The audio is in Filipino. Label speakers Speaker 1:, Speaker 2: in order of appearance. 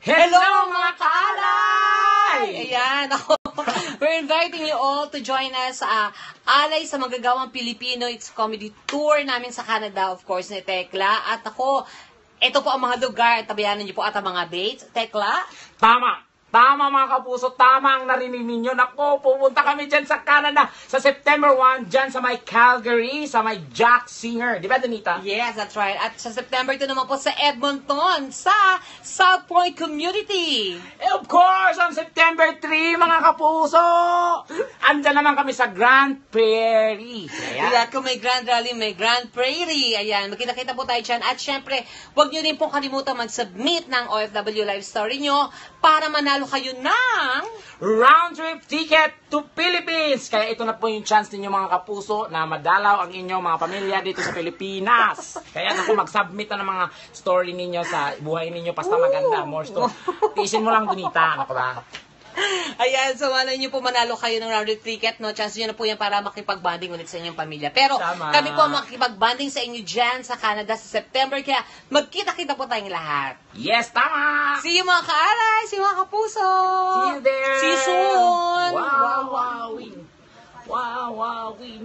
Speaker 1: Hello mga kaalay!
Speaker 2: Ayan, ako. We're inviting you all to join us sa Alay sa Manggagawang Pilipino. It's comedy tour namin sa Canada, of course, ni Tekla. At ako, ito po ang mga lugar, tabayanan niyo po at ang mga dates. Tekla?
Speaker 1: Tama! Tama mga kapuso, tama ang narinig ninyo. Nako, pupunta kami dyan sa Canada sa September 1, dyan sa may Calgary, sa may Jack Singer. Di ba, Donita?
Speaker 2: Yes, that's right. At sa September 2 naman po sa Edmonton, sa South Point Community.
Speaker 1: Of course, on September 3, mga kapuso, andyan naman kami sa Grand Prairie.
Speaker 2: Ayan, kung may Grand Rally, may Grand Prairie. Ayan, magkita-kita po tayo dyan. At syempre, huwag nyo din pong kalimutan mag-submit ng OFW life story nyo para manalo kayo ng
Speaker 1: round trip ticket to Philippines. Kaya ito na po yung chance ninyo mga kapuso na madalaw ang inyong mga pamilya dito sa Pilipinas. Kaya naku, mag-submit na ng mga story ninyo sa buhay ninyo. Basta maganda, more story. Tiisin mo lang, Donita. Ano ba?
Speaker 2: Ayan, so malay nyo po manalo kayo ng round trip ticket, no? Chance nyo na po yan para makipag-bonding ulit sa inyong pamilya. Pero
Speaker 1: Tama.
Speaker 2: kami po makipag-bonding sa inyo dyan sa Canada sa September, kaya magkita-kita po tayong lahat.
Speaker 1: Yes, tama!
Speaker 2: See you mga kaalay, see you mga kapuso!
Speaker 1: See you there!
Speaker 2: See you soon!
Speaker 1: Wow, wow, win! Wow, wow, win!